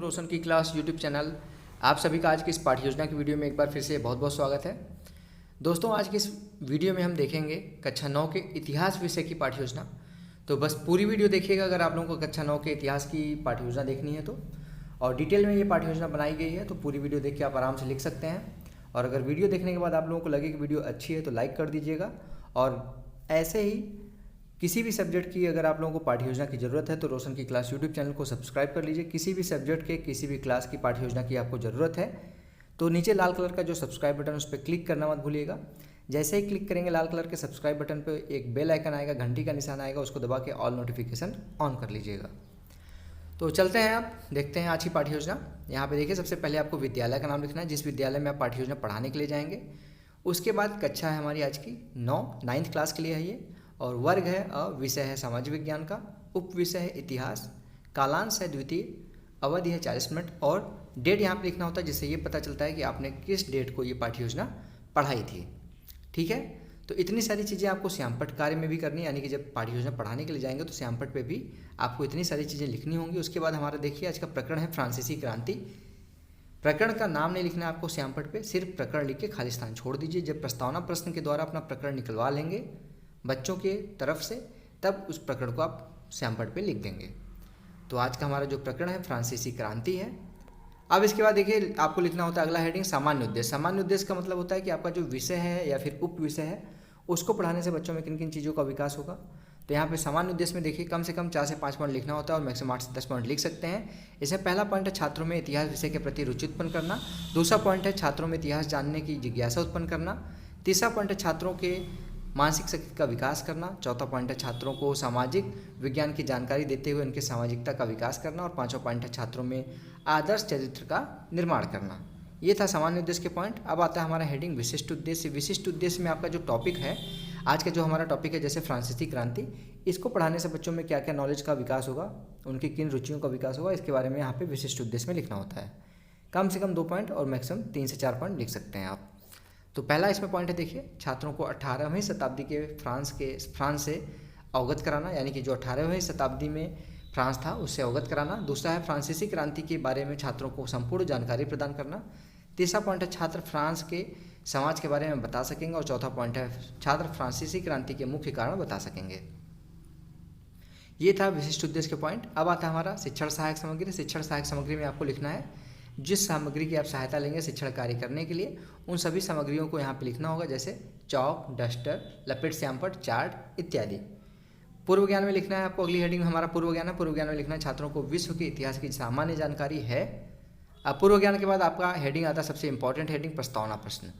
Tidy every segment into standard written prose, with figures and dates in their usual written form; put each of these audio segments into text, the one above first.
रोशन की class YouTube channel. आप सभी का आज की इस पाठ्य योजना की वीडियो में एक बार फिर से बहुत बहुत स्वागत है। दोस्तों, आज की इस वीडियो में हम देखेंगे कक्षा 9 के इतिहास विषय की पाठ्य योजना। तो बस पूरी वीडियो देखिएगा अगर आप लोगों को कक्षा 9 के इतिहास की पाठ्य योजना देखनी है तो। और डिटेल में ये पाठ्य योजना बनाई गई है, तो पूरी वीडियो देख के आप आराम से लिख सकते हैं। और अगर वीडियो देखने के बाद आप लोगों को लगे कि वीडियो अच्छी है तो लाइक कर दीजिएगा। और ऐसे ही किसी भी सब्जेक्ट की अगर आप लोगों को पाठ्य योजना की ज़रूरत है तो रोशन की क्लास यूट्यूब चैनल को सब्सक्राइब कर लीजिए। किसी भी सब्जेक्ट के किसी भी क्लास की पाठ्य योजना की आपको ज़रूरत है तो नीचे लाल कलर का जो सब्सक्राइब बटन उस पर क्लिक करना मत भूलिएगा। जैसे ही क्लिक करेंगे लाल कलर के सब्सक्राइब बटन पर एक बेल आइकन आएगा, घंटी का निशान आएगा, उसको दबा के ऑल नोटिफिकेशन ऑन कर लीजिएगा। तो चलते हैं, आप देखते हैं आज की पाठ्य योजना। यहाँ पे देखिए, सबसे पहले आपको विद्यालय का नाम लिखना है जिस विद्यालय में आप पाठ्य योजना पढ़ाने के लिए जाएंगे। उसके बाद कक्षा है हमारी आज की 9th क्लास के लिए है ये। और वर्ग है विषय है सामाजिक विज्ञान का, उप विषय है इतिहास, कालांश है द्वितीय, अवधि है 40 मिनट और डेट यहाँ पे लिखना होता है जिससे ये पता चलता है कि आपने किस डेट को ये पाठ्य योजना पढ़ाई थी। ठीक है, तो इतनी सारी चीज़ें आपको श्यामपट्ट कार्य में भी करनी है, यानी कि जब पाठ्य योजना पढ़ाने के लिए जाएंगे तो श्यामपट्ट पे भी आपको इतनी सारी चीज़ें लिखनी होंगी। उसके बाद हमारा देखिए आज का प्रकरण है फ्रांसीसी क्रांति। प्रकरण का नाम नहीं लिखना है आपको श्यामपट्ट पे, सिर्फ प्रकरण लिख के खाली स्थान छोड़ दीजिए। जब प्रस्तावना प्रश्न के द्वारा अपना प्रकरण निकलवा लेंगे बच्चों के तरफ से, तब उस प्रकरण को आप श्यामपट्ट पे लिख देंगे। तो आज का हमारा जो प्रकरण है फ्रांसीसी क्रांति है। अब इसके बाद देखिए आपको लिखना होता है अगला हेडिंग सामान्य उद्देश्य। सामान्य उद्देश्य का मतलब होता है कि आपका जो विषय है या फिर उप विषय है उसको पढ़ाने से बच्चों में किन किन चीज़ों का विकास होगा। तो यहाँ पे सामान्य उद्देश्य में देखिए कम से कम 4 से 5 पॉइंट लिखना होता है और मैक्सिमम 8 से 10 पॉइंट लिख सकते हैं। इसमें पहला पॉइंट है छात्रों में इतिहास विषय के प्रति रुचि उत्पन्न करना। दूसरा पॉइंट है छात्रों में इतिहास जानने की जिज्ञासा उत्पन्न करना। तीसरा पॉइंट है छात्रों के मानसिक शक्ति का विकास करना। चौथा पॉइंट है छात्रों को सामाजिक विज्ञान की जानकारी देते हुए उनके सामाजिकता का विकास करना। और पांचवा पॉइंट है छात्रों में आदर्श चरित्र का निर्माण करना। ये था सामान्य उद्देश्य के पॉइंट। अब आता है हमारा हेडिंग विशिष्ट उद्देश्य। विशिष्ट उद्देश्य में आपका जो टॉपिक है आज का, जो हमारा टॉपिक है जैसे फ्रांसीसी क्रांति, इसको पढ़ाने से बच्चों में क्या क्या नॉलेज का विकास होगा, उनकी किन रुचियों का विकास होगा, इसके बारे में यहाँ पे विशिष्ट उद्देश्य में लिखना होता है। कम से कम 2 पॉइंट और मैक्सिमम 3 से 4 पॉइंट लिख सकते हैं आप। तो पहला इसमें पॉइंट है देखिए, छात्रों को 18वीं शताब्दी के फ्रांस से अवगत कराना, यानी कि जो 18वीं शताब्दी में फ्रांस था उससे अवगत कराना। दूसरा है फ्रांसीसी क्रांति के बारे में छात्रों को संपूर्ण जानकारी प्रदान करना। तीसरा पॉइंट है छात्र फ्रांस के समाज के बारे में बता सकेंगे। और चौथा पॉइंट है छात्र फ्रांसीसी क्रांति के मुख्य कारण बता सकेंगे। ये था विशिष्ट उद्देश्य के पॉइंट। अब आता है हमारा शिक्षण सहायक सामग्री। शिक्षण सहायक सामग्री में आपको लिखना है जिस सामग्री की आप सहायता लेंगे शिक्षण कार्य करने के लिए, उन सभी सामग्रियों को यहाँ पे लिखना होगा, जैसे चौक, डस्टर, लपेट श्यामपट्ट, चार्ट इत्यादि। पूर्व ज्ञान में लिखना है आपको, अगली हेडिंग हमारा पूर्व ज्ञान है। पूर्व ज्ञान में लिखना है छात्रों को विश्व के इतिहास की सामान्य जानकारी है। अब पूर्व ज्ञान के बाद आपका हेडिंग आता है सबसे इंपॉर्टेंट हेडिंग प्रस्तावना प्रश्न।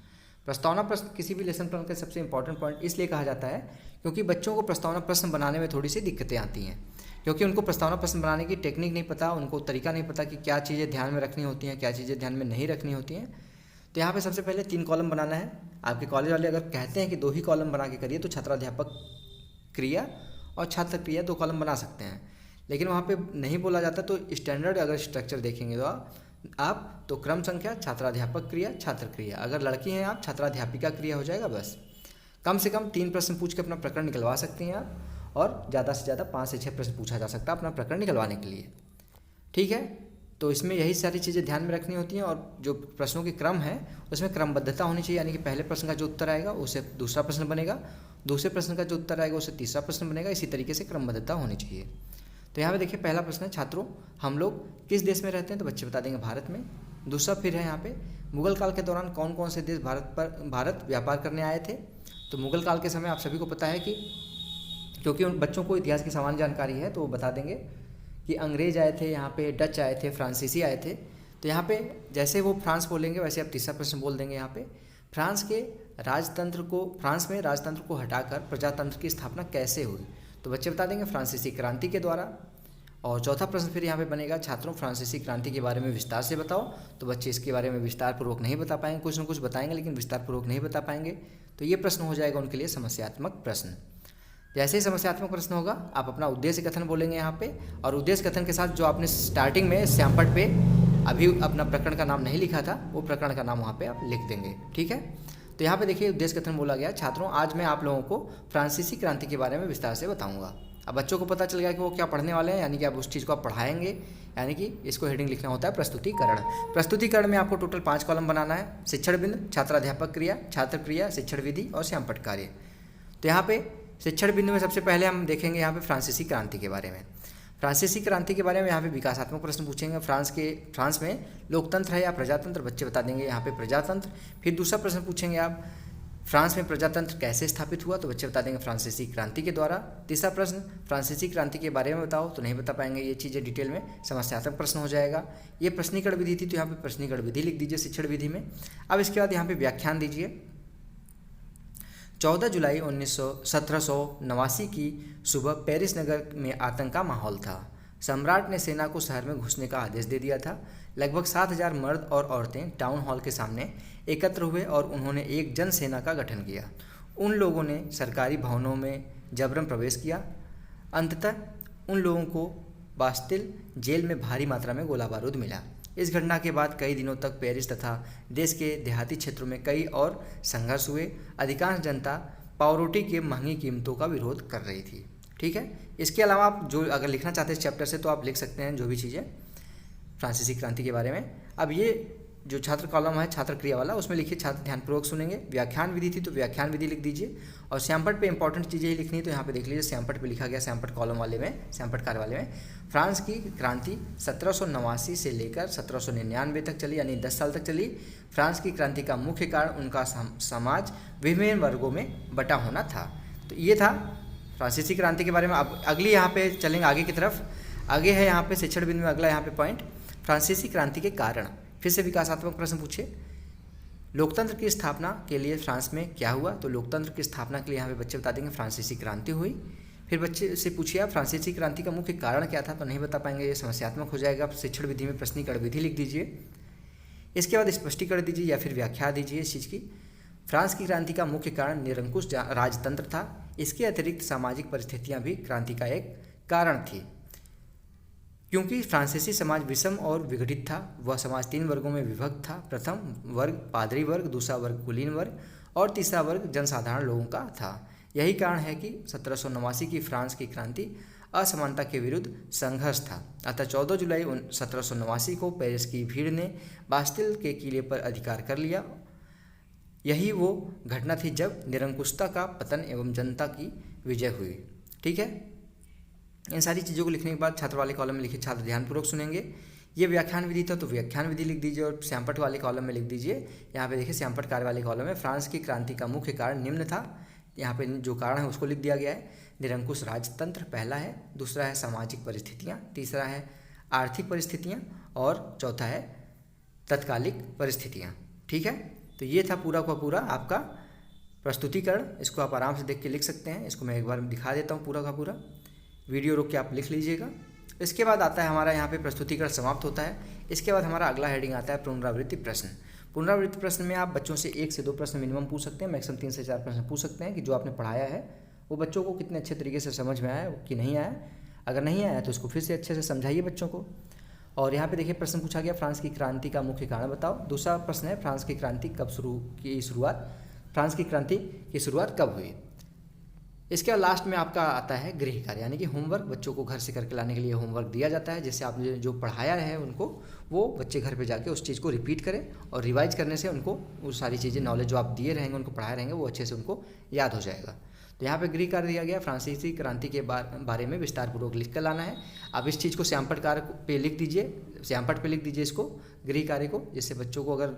प्रस्तावना प्रश्न किसी भी लेसन प्लान का सबसे इंपॉर्टेंट पॉइंट इसलिए कहा जाता है क्योंकि बच्चों को प्रस्तावना प्रश्न बनाने में थोड़ी सी दिक्कतें आती हैं, क्योंकि उनको प्रस्तावना प्रश्न बनाने की टेक्निक नहीं पता, उनको तरीका नहीं पता कि क्या चीज़ें ध्यान में रखनी होती हैं, क्या चीज़ें ध्यान में नहीं रखनी होती हैं। तो यहाँ पे सबसे पहले 3 कॉलम बनाना है। आपके कॉलेज वाले अगर कहते हैं कि 2 ही कॉलम बना के करिए तो छात्राध्यापक क्रिया और छात्र क्रिया 2 कॉलम बना सकते हैं, लेकिन वहाँ पे नहीं बोला जाता। तो स्टैंडर्ड अगर स्ट्रक्चर देखेंगे तो आप तो क्रम संख्या छात्राध्यापक क्रिया छात्र क्रिया, अगर लड़की हैं आप छात्राध्यापिका क्रिया हो जाएगा। बस कम से कम 3 प्रश्न पूछ के अपना प्रकरण निकलवा सकती हैं आप, और ज़्यादा से ज़्यादा 5 से 6 प्रश्न पूछा जा सकता है अपना प्रकरण निकलवाने के लिए। ठीक है, तो इसमें यही सारी चीज़ें ध्यान में रखनी होती हैं। और जो प्रश्नों की क्रम है उसमें क्रमबद्धता होनी चाहिए, यानी कि पहले प्रश्न का जो उत्तर आएगा उससे दूसरा प्रश्न बनेगा, दूसरे प्रश्न का जो उत्तर आएगा उससे तीसरा प्रश्न बनेगा। इसी तरीके से क्रमबद्धता होनी चाहिए। तो यहाँ पे देखिए पहला प्रश्न है छात्रों हम लोग किस देश में रहते हैं, तो बच्चे बता देंगे भारत में। दूसरा फिर है यहाँ पे मुगल काल के दौरान कौन कौन से देश भारत व्यापार करने आए थे। तो मुगल काल के समय आप सभी को पता है कि क्योंकि उन बच्चों को इतिहास की सामान्य जानकारी है तो वो बता देंगे कि अंग्रेज़ आए थे, यहाँ पे डच आए थे, फ्रांसीसी आए थे। तो यहाँ पे जैसे वो फ्रांस बोलेंगे वैसे आप तीसरा प्रश्न बोल देंगे। यहाँ पे फ्रांस में राजतंत्र को हटाकर प्रजातंत्र की स्थापना कैसे हुई, तो बच्चे बता देंगे फ्रांसीसी क्रांति के द्वारा। और चौथा प्रश्न फिर यहाँ पे बनेगा छात्रों फ्रांसीसी क्रांति के बारे में विस्तार से बताओ। तो बच्चे इसके बारे में विस्तार पूर्वक नहीं बता पाएंगे, कुछ न कुछ बताएंगे लेकिन विस्तार पूर्वक नहीं बता पाएंगे। तो ये प्रश्न हो जाएगा उनके लिए समस्यात्मक प्रश्न। जैसे ही समस्यात्मक प्रश्न होगा आप अपना उद्देश्य कथन बोलेंगे यहाँ पे, और उद्देश्य कथन के साथ जो आपने स्टार्टिंग में श्यामपट्ट पे अभी अपना प्रकरण का नाम नहीं लिखा था वो प्रकरण का नाम वहाँ पे आप लिख देंगे। ठीक है, तो यहाँ पे देखिए उद्देश्य कथन बोला गया छात्रों आज मैं आप लोगों को फ्रांसीसी क्रांति के बारे में विस्तार से बताऊँगा। अब बच्चों को पता चल गया कि वो क्या पढ़ने वाले हैं, यानी कि अब उस चीज़ को आप पढ़ाएंगे, यानी कि इसको हेडिंग लिखना होता है प्रस्तुतिकरण। प्रस्तुतिकरण में आपको टोटल 5 कॉलम बनाना है। शिक्षण बिंदु, छात्राध्यापक क्रिया, छात्र क्रिया, शिक्षण विधि और श्यामपट्ट कार्य। तो यहाँ पे शिक्षण बिंदु में सबसे पहले हम देखेंगे यहाँ पे फ्रांसीसी क्रांति के बारे में। फ्रांसीसी क्रांति के बारे में यहाँ पे विकासात्मक प्रश्न पूछेंगे। फ्रांस में लोकतंत्र है या प्रजातंत्र, बच्चे बता देंगे यहाँ पे प्रजातंत्र। फिर दूसरा प्रश्न पूछेंगे आप, फ्रांस में प्रजातंत्र कैसे स्थापित हुआ, तो बच्चे बता देंगे फ्रांसीसी क्रांति के द्वारा। तीसरा प्रश्न, फ्रांसीसी क्रांति के बारे में बताओ, तो नहीं बता पाएंगे ये चीज़ें डिटेल में, समस्यात्मक प्रश्न हो जाएगा। ये प्रश्नीकरण विधि थी, तो यहाँ पे प्रश्नीकरण विधि लिख दीजिए शिक्षण विधि में। अब इसके बाद यहाँ पे व्याख्यान दीजिए। 14 जुलाई 1789 की सुबह पेरिस नगर में आतंक का माहौल था। सम्राट ने सेना को शहर में घुसने का आदेश दे दिया था। लगभग 7,000 मर्द और औरतें टाउन हॉल के सामने एकत्र हुए और उन्होंने एक जन सेना का गठन किया। उन लोगों ने सरकारी भवनों में जबरन प्रवेश किया। अंततः उन लोगों को बास्तिल जेल में भारी मात्रा में गोला बारूद मिला। इस घटना के बाद कई दिनों तक पेरिस तथा देश के देहाती क्षेत्रों में कई और संघर्ष हुए। अधिकांश जनता पावरोटी के महंगी कीमतों का विरोध कर रही थी। ठीक है, इसके अलावा आप जो अगर लिखना चाहते हैं इस चैप्टर से, तो आप लिख सकते हैं जो भी चीज़ें फ्रांसीसी क्रांति के बारे में। अब ये जो छात्र कॉलम है छात्र क्रिया वाला, उसमें लिखिए छात्र ध्यानपूर्वक सुनेंगे। व्याख्यान विधि थी, तो व्याख्यान विधि लिख दीजिए। और श्यामपट्ट पे इंपॉर्टेंट चीज़ें ही लिखनी है, तो यहाँ पे देख लीजिए श्यामपट्ट पे लिखा गया, श्यामपट्ट कॉलम वाले में, श्यामपट्ट कार्य वाले में। फ्रांस की क्रांति 1789 से लेकर 1799 तक चली, यानी 10 साल तक चली। फ्रांस की क्रांति का मुख्य कारण उनका समाज विभिन्न वर्गों में बटा होना था। तो ये था फ्रांसीसी क्रांति के बारे में। अब अगली यहाँ पे चलेंगे आगे की तरफ। आगे है यहाँ पे शिक्षण बिंदु में अगला यहाँ पे पॉइंट, फ्रांसीसी क्रांति के कारण। फिर से विकासात्मक प्रश्न पूछे। लोकतंत्र की स्थापना के लिए फ्रांस में क्या हुआ, तो लोकतंत्र की स्थापना के लिए यहाँ पे बच्चे बता देंगे फ्रांसीसी क्रांति हुई। फिर बच्चे से पूछिए आप फ्रांसीसी क्रांति का मुख्य कारण क्या था, तो नहीं बता पाएंगे, ये समस्यात्मक हो जाएगा। आप शिक्षण विधि में प्रश्नीकरण विधि लिख दीजिए। इसके बाद स्पष्टीकरण दीजिए या फिर व्याख्या दीजिए इस चीज़ की। फ्रांस की क्रांति का मुख्य कारण निरंकुश राजतंत्र था। इसके अतिरिक्त सामाजिक परिस्थितियाँ भी क्रांति का एक कारण थी। क्योंकि फ्रांसीसी समाज विषम और विघटित था, वह समाज 3 वर्गों में विभक्त था। प्रथम वर्ग पादरी वर्ग, दूसरा वर्ग कुलीन वर्ग और तीसरा वर्ग जनसाधारण लोगों का था। यही कारण है कि 1789 की फ्रांस की क्रांति असमानता के विरुद्ध संघर्ष था। अतः 14 जुलाई 1789 को पेरिस की भीड़ ने बास्तिल के किले पर अधिकार कर लिया। यही वो घटना थी जब निरंकुशता का पतन एवं जनता की विजय हुई। ठीक है, इन सारी चीज़ों को लिखने के बाद छात्र वाले कॉलम में लिखिए छात्र ध्यानपूर्वक सुनेंगे। ये व्याख्यान विधि था, तो व्याख्यान विधि लिख दीजिए। और श्यामपट्ट वाले कॉलम में लिख दीजिए, यहाँ पे देखिए श्यामपट्ट कार्य वाले कॉलम में फ्रांस की क्रांति का मुख्य कारण निम्न था। यहाँ पे जो कारण है उसको लिख दिया गया है। निरंकुश राजतंत्र पहला है, दूसरा है सामाजिक परिस्थितियाँ, तीसरा है आर्थिक परिस्थितियाँ और चौथा है तत्कालिक परिस्थितियाँ। ठीक है, तो ये था पूरा का पूरा आपका प्रस्तुतिकरण। इसको आप आराम से देख के लिख सकते हैं। इसको मैं एक बार दिखा देता हूँ पूरा का पूरा, वीडियो रोक के आप लिख लीजिएगा। इसके बाद आता है हमारा यहाँ पे प्रस्तुतिकरण समाप्त होता है। इसके बाद हमारा अगला हेडिंग आता है पुनरावृत्ति प्रश्न। पुनरावृत्ति प्रश्न में आप बच्चों से 1 से 2 प्रश्न मिनिमम पूछ सकते हैं, मैक्सिमम 3 से 4 प्रश्न पूछ सकते हैं कि जो आपने पढ़ाया है वो बच्चों को कितने अच्छे तरीके से समझ में आया कि नहीं आया। अगर नहीं आया तो उसको फिर से अच्छे से समझाइए बच्चों को। और यहाँ पे देखिए प्रश्न पूछा गया फ्रांस की क्रांति का मुख्य कारण बताओ। दूसरा प्रश्न है फ्रांस की क्रांति फ्रांस की क्रांति की शुरुआत कब हुई। इसके बाद लास्ट में आपका आता है गृह कार्य, यानी कि होमवर्क। बच्चों को घर से करके लाने के लिए होमवर्क दिया जाता है, जैसे आपने जो पढ़ाया है उनको वो बच्चे घर पे जाके उस चीज़ को रिपीट करें और रिवाइज करने से उनको वो सारी चीज़ें नॉलेज जो आप दिए रहेंगे उनको पढ़ाए रहेंगे वो अच्छे से उनको याद हो जाएगा। तो यहाँ पे गृह कार्य दिया गया, फ्रांसीसी क्रांति के बारे में विस्तारपूर्वक लिख कर लाना है। अब इस चीज़ को श्यामपट्ट कार्य पे लिख दीजिए, श्यामपट्ट पे लिख दीजिए इसको गृह कार्य को। जिससे बच्चों को अगर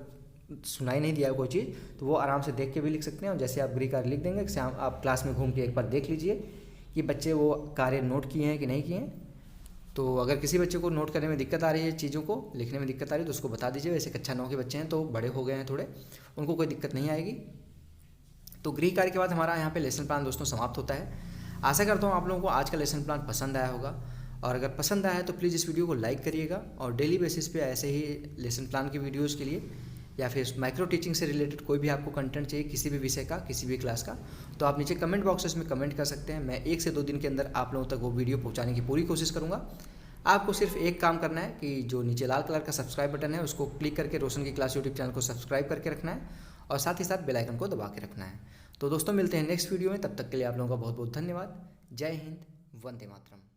सुनाई नहीं दिया कोई चीज़ तो वो आराम से देख के भी लिख सकते हैं। और जैसे आप गृह कार्य लिख देंगे, आप क्लास में घूम के एक बार देख लीजिए कि बच्चे वो कार्य नोट किए हैं कि नहीं किए हैं। तो अगर किसी बच्चे को नोट करने में दिक्कत आ रही है, चीज़ों को लिखने में दिक्कत आ रही है, तो उसको बता दीजिए। वैसे कक्षा 9 के बच्चे हैं तो बड़े हो गए हैं थोड़े, उनको कोई दिक्कत नहीं आएगी। तो गृह कार्य के बाद हमारा यहाँ पे लेसन प्लान दोस्तों समाप्त होता है। आशा करता हूँ आप लोगों को आज का लेसन प्लान पसंद आया होगा। और अगर पसंद आया है तो प्लीज़ इस वीडियो को लाइक करिएगा। और डेली बेसिस पे ऐसे ही लेसन प्लान की वीडियोज़ के लिए या फिर माइक्रो टीचिंग से रिलेटेड कोई भी आपको कंटेंट चाहिए किसी भी विषय का, किसी भी क्लास का, तो आप नीचे कमेंट बॉक्सेस में कमेंट कर सकते हैं। मैं 1 से 2 दिन के अंदर आप लोगों तक वो वीडियो पहुंचाने की पूरी कोशिश करूंगा। आपको सिर्फ एक काम करना है कि जो नीचे लाल कलर का सब्सक्राइब बटन है उसको क्लिक करके रोशन की क्लास यूट्यूब चैनल को सब्सक्राइब करके रखना है और साथ ही साथ बेल आइकन को दबा के रखना है। तो दोस्तों मिलते हैं नेक्स्ट वीडियो में, तब तक के लिए आप लोगों का बहुत बहुत धन्यवाद। जय हिंद, वंदे मातरम।